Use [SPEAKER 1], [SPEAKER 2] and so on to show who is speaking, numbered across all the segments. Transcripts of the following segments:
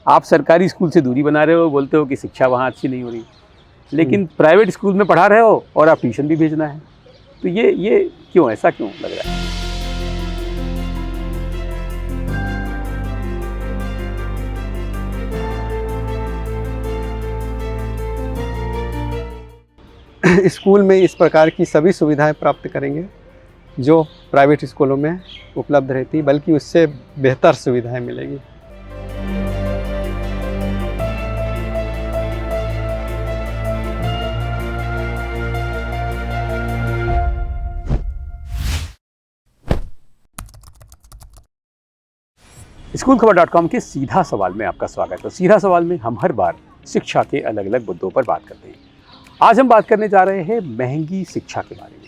[SPEAKER 1] आप सरकारी स्कूल से दूरी बना रहे हो, बोलते हो कि शिक्षा वहाँ अच्छी नहीं हो रही, लेकिन प्राइवेट स्कूल में पढ़ा रहे हो और आप ट्यूशन भी भेजना है। तो ये क्यों, ऐसा क्यों लग रहा है?
[SPEAKER 2] स्कूल में इस प्रकार की सभी सुविधाएं प्राप्त करेंगे जो प्राइवेट स्कूलों में उपलब्ध रहती, बल्कि उससे बेहतर सुविधाएं मिलेगी।
[SPEAKER 1] SchoolKhabar.com के सीधा सवाल में आपका स्वागत है। सीधा सवाल में हम हर बार शिक्षा के अलग अलग मुद्दों पर बात करते हैं। आज हम बात करने जा रहे हैं महंगी शिक्षा के बारे में।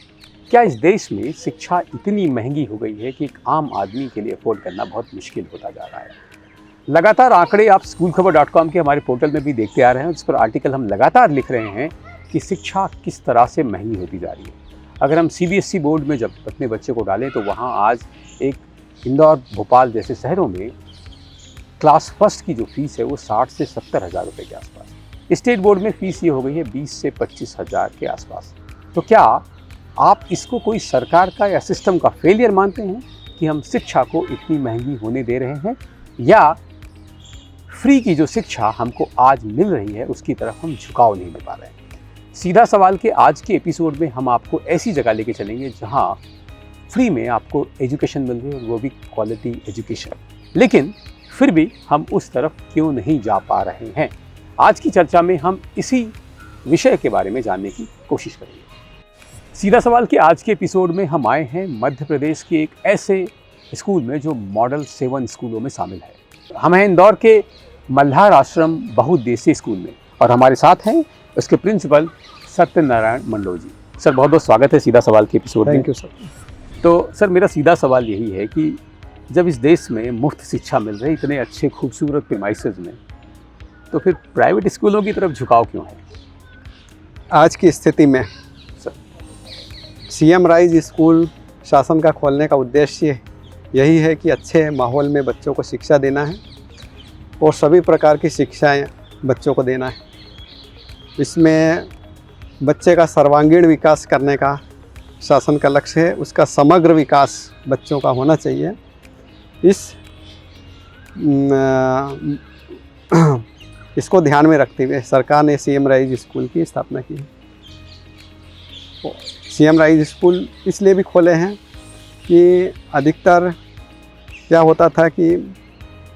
[SPEAKER 1] क्या इस देश में शिक्षा इतनी महंगी हो गई है कि एक आम आदमी के लिए अफोर्ड करना बहुत मुश्किल होता जा रहा है? लगातार आंकड़े आप SchoolKhabar.com के हमारे पोर्टल में भी देखते आ रहे हैं, जिस पर आर्टिकल हम लगातार लिख रहे हैं कि शिक्षा किस तरह से महंगी होती जा रही है। अगर हम CBSE बोर्ड में जब अपने बच्चे को डालें तो वहाँ आज एक इंदौर, भोपाल जैसे शहरों में क्लास फर्स्ट की जो फीस है वो 60 से 70 हज़ार रुपये के आसपास। स्टेट बोर्ड में फ़ीस ये हो गई है 20 से 25 हज़ार के आसपास। तो क्या आप इसको कोई सरकार का या सिस्टम का फेलियर मानते हैं कि हम शिक्षा को इतनी महंगी होने दे रहे हैं, या फ्री की जो शिक्षा हमको आज मिल रही है उसकी तरफ हम झुकाव नहीं दे पा रहे हैं? सीधा सवाल के आज के एपिसोड में हम आपको ऐसी जगह लेके चलेंगे जहां फ्री में आपको एजुकेशन मिल रही है, और वो भी क्वालिटी एजुकेशन। लेकिन फिर भी हम उस तरफ क्यों नहीं जा पा रहे हैं? आज की चर्चा में हम इसी विषय के बारे में जानने की कोशिश करेंगे। सीधा सवाल के आज के एपिसोड में हम आए हैं मध्य प्रदेश के एक ऐसे स्कूल में जो मॉडल 7 स्कूलों में शामिल है। हम हैं इंदौर के मल्हार आश्रम बहुउद्देशीय स्कूल में, और हमारे साथ हैं उसके प्रिंसिपल सत्यनारायण मंडो जी। सर, बहुत बहुत स्वागत है सीधा सवाल के एपिसोड में।
[SPEAKER 2] Thank you sir.
[SPEAKER 1] तो सर, मेरा सीधा सवाल यही है कि जब इस देश में मुफ्त शिक्षा मिल रही इतने अच्छे खूबसूरत प्रीमाइसेस में, तो फिर प्राइवेट स्कूलों की तरफ झुकाव क्यों है?
[SPEAKER 2] आज की स्थिति में CM राइज स्कूल शासन का खोलने का उद्देश्य यही है कि अच्छे माहौल में बच्चों को शिक्षा देना है और सभी प्रकार की शिक्षाएं बच्चों को देना है। इसमें बच्चे का सर्वांगीण विकास करने का शासन का लक्ष्य है, उसका समग्र विकास बच्चों का होना चाहिए। इसको ध्यान में रखते हुए सरकार ने CM राइज स्कूल की स्थापना की है। CM राइज स्कूल इसलिए भी खोले हैं कि अधिकतर क्या होता था कि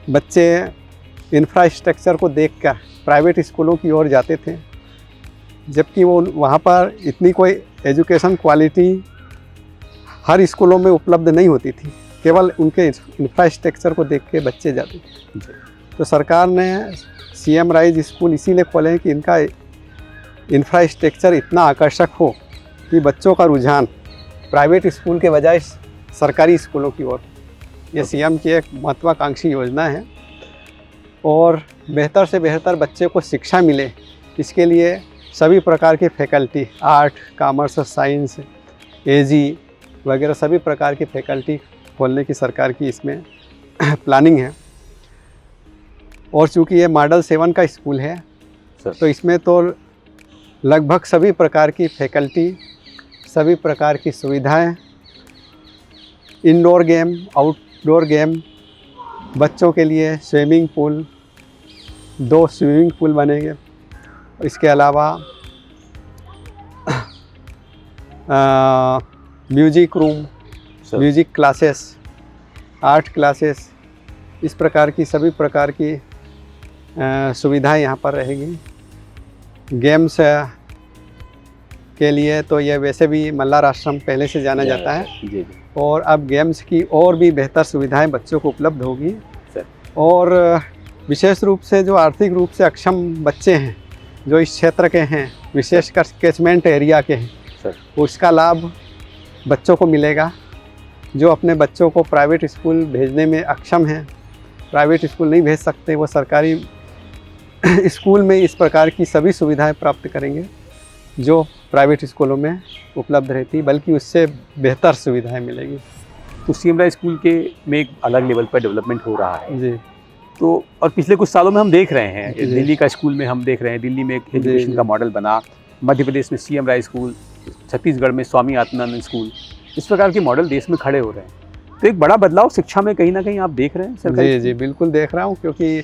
[SPEAKER 2] बच्चे इंफ्रास्ट्रक्चर को देखकर प्राइवेट स्कूलों की ओर जाते थे, जबकि वो वहाँ पर इतनी कोई एजुकेशन क्वालिटी हर स्कूलों में उपलब्ध नहीं होती थी, केवल उनके इंफ्रास्ट्रक्चर को देख के बच्चे जाते थे। तो सरकार ने CM राइज स्कूल इसीलिए खोले हैं कि इनका इंफ्रास्ट्रक्चर इतना आकर्षक हो कि बच्चों का रुझान प्राइवेट स्कूल के बजाय सरकारी स्कूलों की ओर। ये CM की एक महत्वाकांक्षी योजना है, और बेहतर से बेहतर बच्चे को शिक्षा मिले इसके लिए सभी प्रकार की faculty, art, commerce, science, AG वगैरह सभी प्रकार की फैकल्टी खोलने की सरकार की इसमें प्लानिंग है। और चूँकि ये मॉडल 7 का स्कूल है तो इसमें तो लगभग सभी प्रकार की फैकल्टी, सभी प्रकार की सुविधाएं, इंडोर गेम, आउटडोर गेम, बच्चों के लिए स्विमिंग पूल, 2 स्विमिंग पूल बनेंगे। इसके अलावा music room, music classes, art classes, इस प्रकार की सभी प्रकार की सुविधाएं यहाँ पर रहेगी। गेम्स के लिए तो ये वैसे भी मल्हार आश्रम पहले से जाना जाता है, और अब गेम्स की और भी बेहतर सुविधाएं बच्चों को उपलब्ध होगी। और विशेष रूप से जो आर्थिक रूप से अक्षम बच्चे हैं, जो इस क्षेत्र के हैं, विशेषकर कैचमेंट एरिया के हैं, उसका लाभ बच्चों को मिलेगा। जो अपने बच्चों को प्राइवेट स्कूल भेजने में अक्षम हैं, प्राइवेट स्कूल नहीं भेज सकते, वो सरकारी स्कूल में इस प्रकार की सभी सुविधाएं प्राप्त करेंगे जो प्राइवेट स्कूलों में उपलब्ध रहती, बल्कि उससे बेहतर सुविधाएं मिलेगी।
[SPEAKER 1] तो CM राइज स्कूल के में एक अलग लेवल पर डेवलपमेंट हो रहा है
[SPEAKER 2] जी।
[SPEAKER 1] तो और पिछले कुछ सालों में हम देख रहे हैं,
[SPEAKER 2] जी।
[SPEAKER 1] दिल्ली का स्कूल में हम देख रहे हैं, दिल्ली में एक एजुकेशन
[SPEAKER 2] जी।
[SPEAKER 1] का मॉडल बना, मध्य प्रदेश में सीएम राय स्कूल, छत्तीसगढ़ में स्वामी आत्मानंद स्कूल, इस प्रकार के मॉडल देश में खड़े हो रहे हैं। तो एक बड़ा बदलाव शिक्षा में कहीं ना कहीं आप देख रहे हैं सरकारी
[SPEAKER 2] जी जी बिल्कुल देख रहा हूँ, क्योंकि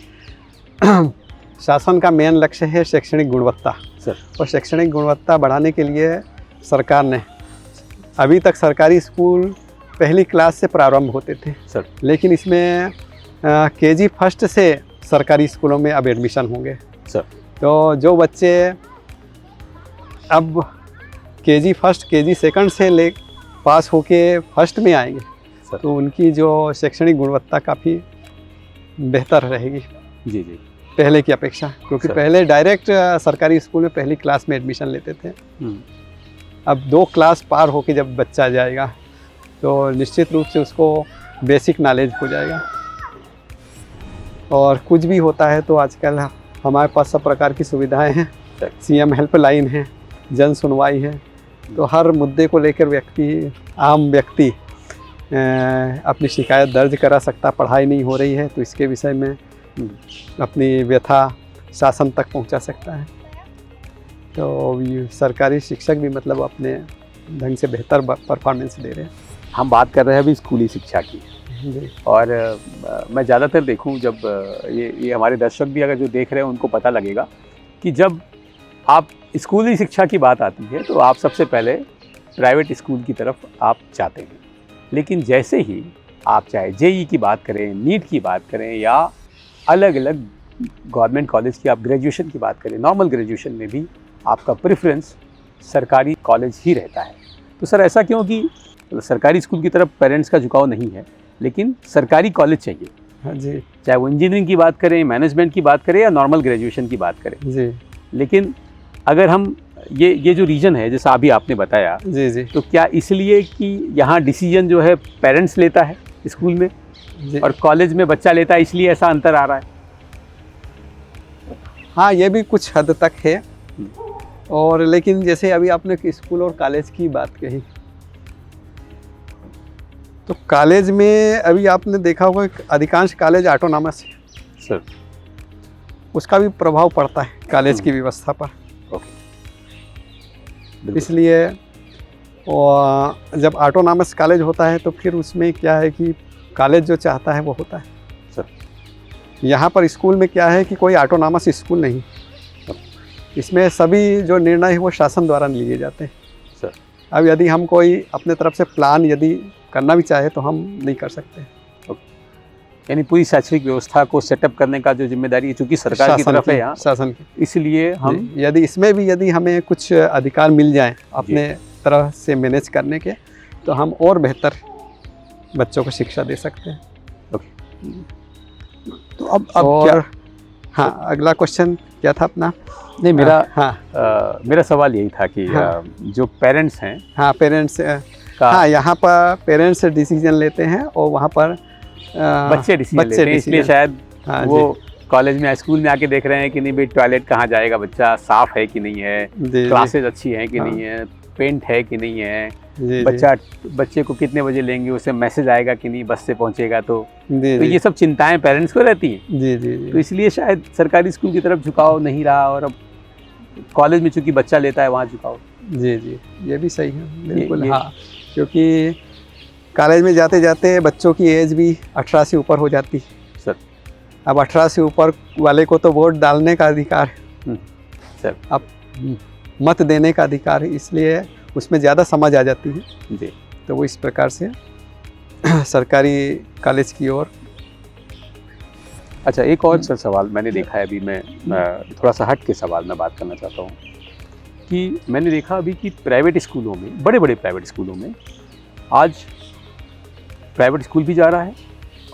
[SPEAKER 2] शासन का मेन लक्ष्य है शैक्षणिक गुणवत्ता।
[SPEAKER 1] सर।
[SPEAKER 2] और शैक्षणिक गुणवत्ता बढ़ाने के लिए सरकार ने, अभी तक सरकारी स्कूल पहली क्लास से प्रारंभ होते थे
[SPEAKER 1] सर।
[SPEAKER 2] लेकिन इसमें केजी फर्स्ट से सरकारी स्कूलों में अब एडमिशन होंगे
[SPEAKER 1] सर।
[SPEAKER 2] तो जो बच्चे अब केजी फर्स्ट केजी सेकंड से ले पास होके फर्स्ट में आएंगे
[SPEAKER 1] सर।
[SPEAKER 2] तो उनकी जो शैक्षणिक गुणवत्ता काफ़ी बेहतर रहेगी
[SPEAKER 1] जी जी।
[SPEAKER 2] पहले की अपेक्षा, क्योंकि
[SPEAKER 1] सर।
[SPEAKER 2] पहले डायरेक्ट सरकारी स्कूल में पहली क्लास में एडमिशन लेते थे।
[SPEAKER 1] हम्म।
[SPEAKER 2] अब 2 क्लास पार होके जब बच्चा जाएगा तो निश्चित रूप से उसको बेसिक नॉलेज हो जाएगा। और कुछ भी होता है तो आजकल हमारे पास सब प्रकार की सुविधाएं हैं, सीएम हेल्पलाइन है, जन सुनवाई है, तो हर मुद्दे को लेकर आम व्यक्ति अपनी शिकायत दर्ज करा सकता। पढ़ाई नहीं हो रही है तो इसके विषय में अपनी व्यथा शासन तक पहुंचा सकता है। तो ये सरकारी शिक्षक भी मतलब अपने ढंग से बेहतर परफॉर्मेंस दे रहे हैं।
[SPEAKER 1] हम बात कर रहे हैं अभी स्कूली शिक्षा की,
[SPEAKER 2] जी
[SPEAKER 1] और मैं ज़्यादातर देखूं, जब ये हमारे दर्शक भी अगर जो देख रहे हैं उनको पता लगेगा कि जब आप स्कूली शिक्षा की बात आती है तो आप सबसे पहले प्राइवेट स्कूल की तरफ आप जाते हैं। लेकिन जैसे ही आप चाहे जेईई की बात करें, नीट की बात करें, या अलग अलग गवर्नमेंट कॉलेज की आप ग्रेजुएशन की बात करें, नॉर्मल ग्रेजुएशन में भी आपका प्रेफरेंस सरकारी कॉलेज ही रहता है। तो सर ऐसा क्यों कि सरकारी स्कूल की तरफ पेरेंट्स का झुकाव नहीं है, लेकिन सरकारी कॉलेज चाहिए?
[SPEAKER 2] हाँ जी
[SPEAKER 1] चाहे वो इंजीनियरिंग की बात करें, मैनेजमेंट की बात करें, या नॉर्मल ग्रेजुएशन की बात करें।
[SPEAKER 2] जी
[SPEAKER 1] लेकिन अगर हम ये जो रीजन है जैसा अभी आपने बताया,
[SPEAKER 2] जी जी
[SPEAKER 1] तो क्या इसलिए कि यहाँ डिसीजन जो है पेरेंट्स लेता है स्कूल में
[SPEAKER 2] जी
[SPEAKER 1] और कॉलेज में बच्चा लेता है, इसलिए ऐसा अंतर आ रहा है?
[SPEAKER 2] हाँ, ये भी कुछ हद तक है। और लेकिन जैसे अभी आपने स्कूल और कॉलेज की बात कही, तो कॉलेज में अभी आपने देखा होगा कि अधिकांश कॉलेज ऑटोनॉमस है,
[SPEAKER 1] सर।
[SPEAKER 2] उसका भी प्रभाव पड़ता है कॉलेज की व्यवस्था पर।
[SPEAKER 1] बिल्कुल।
[SPEAKER 2] इसलिए और जब ऑटोनॉमस कॉलेज होता है तो फिर उसमें क्या है कि कॉलेज जो चाहता है वो होता है।
[SPEAKER 1] सर।
[SPEAKER 2] यहाँ पर स्कूल में क्या है कि कोई ऑटोनॉमस स्कूल नहीं, इसमें सभी जो निर्णय है वो शासन द्वारा लिए जाते हैं।
[SPEAKER 1] सर।
[SPEAKER 2] अब यदि हम कोई अपने तरफ से प्लान यदि करना भी चाहे तो हम नहीं कर सकते।
[SPEAKER 1] यानी पूरी शैक्षणिक व्यवस्था को सेटअप करने का जो जिम्मेदारी है, चूंकि सरकार की तरफ है यहाँ,
[SPEAKER 2] शासन की,
[SPEAKER 1] इसलिए हम
[SPEAKER 2] यदि इसमें भी यदि हमें कुछ अधिकार मिल जाए अपने तरह से मैनेज करने के, तो हम और बेहतर बच्चों को शिक्षा दे सकते हैं।
[SPEAKER 1] तो अब
[SPEAKER 2] और
[SPEAKER 1] क्या?
[SPEAKER 2] हाँ, अगला क्वेश्चन क्या था अपना?
[SPEAKER 1] नहीं,
[SPEAKER 2] हाँ
[SPEAKER 1] मेरा सवाल यही था कि
[SPEAKER 2] हाँ।
[SPEAKER 1] जो पेरेंट्स हैं
[SPEAKER 2] हाँ पेरेंट्स
[SPEAKER 1] का,
[SPEAKER 2] हाँ, यहाँ पर पेरेंट्स डिसीजन लेते हैं और वहाँ पर
[SPEAKER 1] बच्चे डिसीजन लेते हैं, इसलिए शायद
[SPEAKER 2] हाँ
[SPEAKER 1] वो कॉलेज में स्कूल में आके देख रहे हैं कि नहीं भाई टॉयलेट कहाँ जाएगा बच्चा, साफ है कि नहीं है, क्लासेज अच्छी हैं कि नहीं है, पेंट है कि नहीं है, बच्चे को कितने बजे लेंगे, उसे मैसेज आएगा कि नहीं, बस से पहुंचेगा तो ये सब चिंताएं पेरेंट्स को रहती हैं।
[SPEAKER 2] जी
[SPEAKER 1] तो इसलिए शायद सरकारी स्कूल की तरफ झुकाव नहीं रहा, और अब कॉलेज में चूंकि बच्चा लेता है वहाँ झुकाव।
[SPEAKER 2] जी ये भी सही है, बिल्कुल।
[SPEAKER 1] ये
[SPEAKER 2] हाँ, क्योंकि कॉलेज में जाते जाते बच्चों की एज भी 18 से ऊपर हो जाती है।
[SPEAKER 1] सर।
[SPEAKER 2] अब 18 से ऊपर वाले को तो वोट डालने का अधिकार है,
[SPEAKER 1] सर।
[SPEAKER 2] अब मत देने का अधिकार है, इसलिए उसमें ज़्यादा समझ आ जाती है।
[SPEAKER 1] जी।
[SPEAKER 2] तो वो इस प्रकार से सरकारी कॉलेज की ओर।
[SPEAKER 1] अच्छा, एक और सवाल मैंने देखा है, अभी मैं थोड़ा सा हट के सवाल मैं बात करना चाहता हूँ कि मैंने देखा अभी कि प्राइवेट स्कूलों में, बड़े बड़े प्राइवेट स्कूलों में आज प्राइवेट स्कूल भी जा रहा है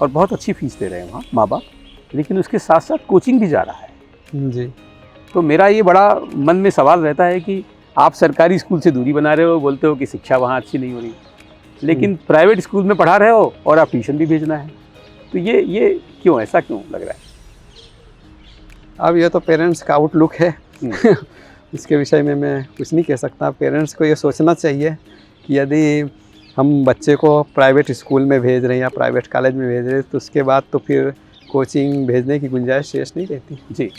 [SPEAKER 1] और बहुत अच्छी फीस दे रहे हैं वहाँ माँ बाप, लेकिन उसके साथ साथ कोचिंग भी जा रहा है।
[SPEAKER 2] जी।
[SPEAKER 1] तो मेरा ये बड़ा मन में सवाल रहता है कि आप सरकारी स्कूल से दूरी बना रहे हो, बोलते हो कि शिक्षा वहाँ अच्छी नहीं हो रही, लेकिन प्राइवेट स्कूल में पढ़ा रहे हो और आप ट्यूशन भी भेजना है, तो ये क्यों, ऐसा क्यों लग रहा है?
[SPEAKER 2] अब ये तो पेरेंट्स का आउटलुक है इसके विषय में मैं कुछ नहीं कह सकता। पेरेंट्स को ये सोचना चाहिए कि यदि हम बच्चे को प्राइवेट स्कूल में भेज रहे हैं या प्राइवेट कॉलेज में भेज रहे हैं तो उसके बाद तो फिर कोचिंग भेजने की गुंजाइश शेष नहीं रहती।
[SPEAKER 1] जी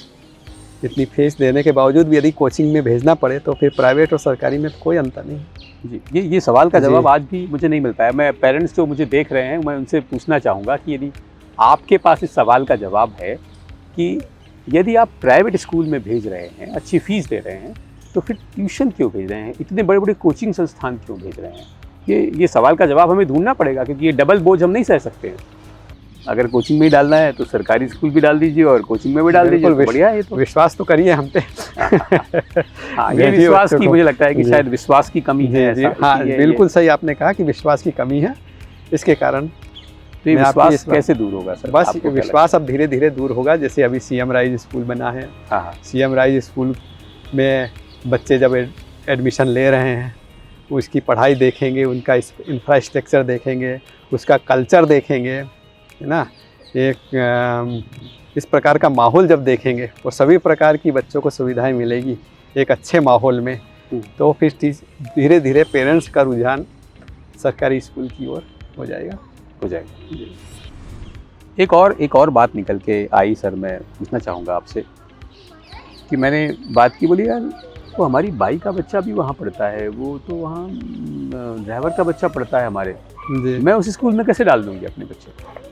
[SPEAKER 2] इतनी फीस देने के बावजूद भी यदि कोचिंग में भेजना पड़े तो फिर प्राइवेट और सरकारी में कोई अंतर नहीं।
[SPEAKER 1] जी, ये सवाल का
[SPEAKER 2] जी।
[SPEAKER 1] जवाब आज भी मुझे नहीं मिल पाया। मैं पेरेंट्स जो मुझे देख रहे हैं, मैं उनसे पूछना चाहूँगा कि यदि आपके पास इस सवाल का जवाब है कि यदि आप प्राइवेट स्कूल में भेज रहे हैं, अच्छी फ़ीस दे रहे हैं, तो फिर ट्यूशन क्यों भेज रहे हैं, इतने बड़े बड़े कोचिंग संस्थान क्यों भेज रहे हैं? ये सवाल का जवाब हमें ढूंढना पड़ेगा, क्योंकि ये डबल बोझ हम नहीं सह सकते हैं। अगर कोचिंग में ही डालना है तो सरकारी स्कूल भी डाल दीजिए और कोचिंग में भी डाल दीजिए, तो बढ़िया है। ये तो
[SPEAKER 2] विश्वास तो करिए हम पे।
[SPEAKER 1] हाँ, ये विश्वास की मुझे लगता है कि शायद विश्वास की कमी है ऐसा।
[SPEAKER 2] हाँ, बिल्कुल सही आपने कहा कि विश्वास की कमी है, इसके कारण।
[SPEAKER 1] तो ये विश्वास कैसे दूर होगा सर?
[SPEAKER 2] बस विश्वास अब धीरे धीरे दूर होगा। जैसे अभी सीएम राइज स्कूल बना है, सीएम राइज स्कूल में बच्चे जब एडमिशन ले रहे हैं, उसकी पढ़ाई देखेंगे, उनका इंफ्रास्ट्रक्चर देखेंगे, उसका कल्चर देखेंगे, है ना। इस प्रकार का माहौल जब देखेंगे और सभी प्रकार की बच्चों को सुविधाएं मिलेगी एक अच्छे माहौल में, तो फिर धीरे धीरे पेरेंट्स का रुझान सरकारी स्कूल की ओर हो जाएगा।
[SPEAKER 1] एक और बात निकल के आई सर, मैं पूछना चाहूँगा आपसे कि मैंने बात की, बोली यार वो हमारी बाई का बच्चा भी वहाँ पढ़ता है, वो तो वहाँ ड्राइवर का बच्चा पढ़ता है हमारे, मैं उस स्कूल में कैसे डाल दूँगी अपने बच्चे को?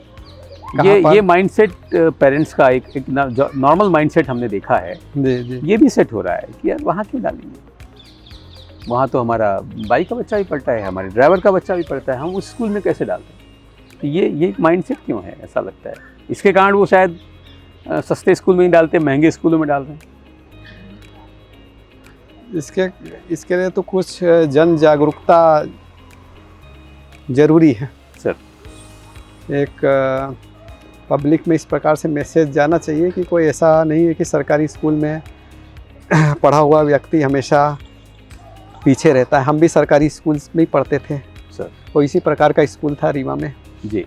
[SPEAKER 1] ये माइंडसेट पेरेंट्स का एक नॉर्मल माइंडसेट हमने देखा है।
[SPEAKER 2] जी। ये
[SPEAKER 1] भी सेट हो रहा है कि यार वहाँ क्यों डालेंगे, वहाँ तो हमारा बाई का बच्चा भी पढ़ता है, हमारे ड्राइवर का बच्चा भी पढ़ता है, हम उस स्कूल में कैसे डालते हैं? तो ये माइंडसेट क्यों है, ऐसा लगता है? इसके कारण वो शायद सस्ते स्कूल में नहीं डालते, महंगे स्कूलों में डाल रहे हैं।
[SPEAKER 2] इसके लिए तो कुछ जन जागरूकता जरूरी है
[SPEAKER 1] सर।
[SPEAKER 2] एक पब्लिक में इस प्रकार से मैसेज जाना चाहिए कि कोई ऐसा नहीं है कि सरकारी स्कूल में पढ़ा हुआ व्यक्ति हमेशा पीछे रहता है। हम भी सरकारी स्कूल में ही पढ़ते थे
[SPEAKER 1] सर,
[SPEAKER 2] और इसी प्रकार का स्कूल था रीवा में
[SPEAKER 1] जी,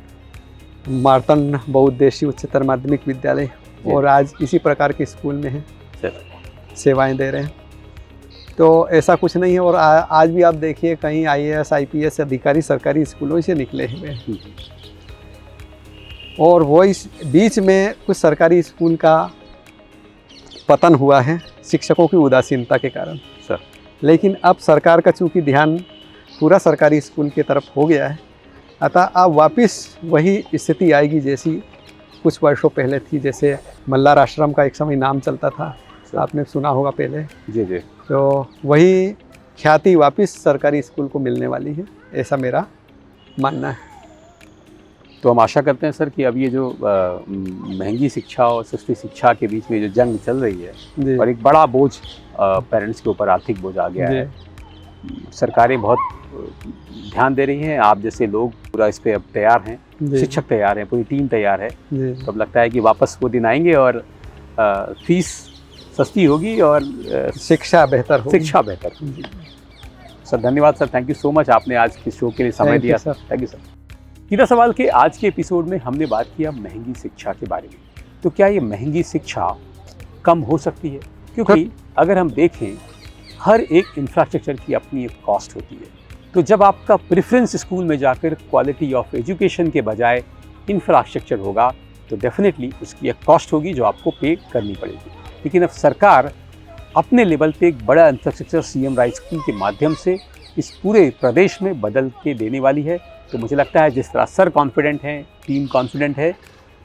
[SPEAKER 2] मार्तन बहुउद्देशीय उच्चतर माध्यमिक विद्यालय, और आज इसी प्रकार के स्कूल में है
[SPEAKER 1] सर,
[SPEAKER 2] सेवाएं दे रहे हैं। तो ऐसा कुछ नहीं है। और आज भी आप देखिए कहीं IAS IPS अधिकारी सरकारी स्कूलों से निकले हुए हैं, और वो इस बीच में कुछ सरकारी स्कूल का पतन हुआ है शिक्षकों की उदासीनता के कारण
[SPEAKER 1] सर।
[SPEAKER 2] लेकिन अब सरकार का चूँकि ध्यान पूरा सरकारी स्कूल की तरफ हो गया है, अतः अब वापस वही स्थिति आएगी जैसी कुछ वर्षों पहले थी। जैसे मल्लार आश्रम का एक समय नाम चलता था, आपने सुना होगा पहले।
[SPEAKER 1] जी।
[SPEAKER 2] तो वही ख्याति वापस सरकारी स्कूल को मिलने वाली है, ऐसा मेरा मानना है।
[SPEAKER 1] तो हम आशा करते हैं सर कि अब ये जो महंगी शिक्षा और सस्ती शिक्षा के बीच में जो जंग चल रही है, और एक बड़ा बोझ पेरेंट्स के ऊपर, आर्थिक बोझ आ गया है, सरकारें बहुत ध्यान दे रही हैं, आप जैसे लोग पूरा इस पे अब तैयार हैं, शिक्षक तैयार हैं, पूरी टीम तैयार है। तो अब लगता है कि वापस वो दिन आएंगे और फीस सस्ती होगी और
[SPEAKER 2] शिक्षा बेहतर
[SPEAKER 1] होगी। सर धन्यवाद sir, thank you so much, आपने आज के शो के लिए समय दिया सर। Thank you sir. सीधा सवाल के आज के एपिसोड में हमने बात किया महंगी शिक्षा के बारे में। तो क्या ये महंगी शिक्षा कम हो सकती है? क्योंकि अगर हम देखें, हर एक इंफ्रास्ट्रक्चर की अपनी एक कॉस्ट होती है। तो जब आपका प्रेफरेंस स्कूल में जाकर क्वालिटी ऑफ एजुकेशन के बजाय इंफ्रास्ट्रक्चर होगा, तो डेफिनेटली उसकी एक कॉस्ट होगी जो आपको पे करनी पड़ेगी। लेकिन अब सरकार अपने लेवल पे एक बड़ा इंफ्रास्ट्रक्चर सीएम राइज स्कूल के माध्यम से इस पूरे प्रदेश में बदल के देने वाली है। तो मुझे लगता है जिस तरह सर कॉन्फिडेंट हैं, टीम कॉन्फिडेंट है,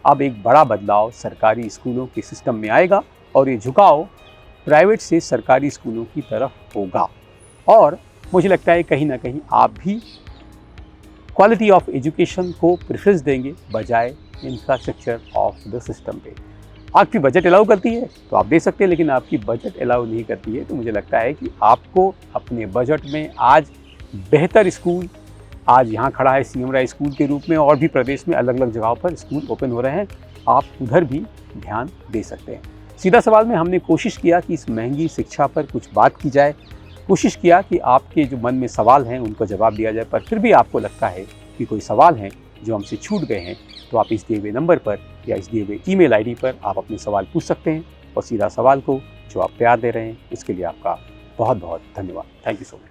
[SPEAKER 1] अब एक बड़ा बदलाव सरकारी स्कूलों के सिस्टम में आएगा और ये झुकाव प्राइवेट से सरकारी स्कूलों की तरफ होगा। और मुझे लगता है कहीं ना कहीं आप भी क्वालिटी ऑफ एजुकेशन को प्रेफरेंस देंगे बजाय इंफ्रास्ट्रक्चर ऑफ द सिस्टम पे। आपकी बजट अलाउ करती है तो आप दे सकते हैं, लेकिन आपकी बजट अलाउ नहीं करती है तो मुझे लगता है कि आपको अपने बजट में आज बेहतर स्कूल, आज यहाँ खड़ा है सीएम राइज स्कूल के रूप में, और भी प्रदेश में अलग अलग जगहों पर स्कूल ओपन हो रहे हैं, आप उधर भी ध्यान दे सकते हैं। सीधा सवाल में हमने कोशिश किया कि इस महंगी शिक्षा पर कुछ बात की जाए, कोशिश किया कि आपके जो मन में सवाल हैं उनको जवाब दिया जाए। पर फिर भी आपको लगता है कि कोई सवाल हैं जो हमसे छूट गए हैं, तो आप इस दिए हुए नंबर पर या इस दिए हुए ईमेल आईडी पर आप अपने सवाल पूछ सकते हैं। और सीधा सवाल को जो आप प्यार दे रहे हैं उसके लिए आपका बहुत बहुत धन्यवाद। Thank you so much.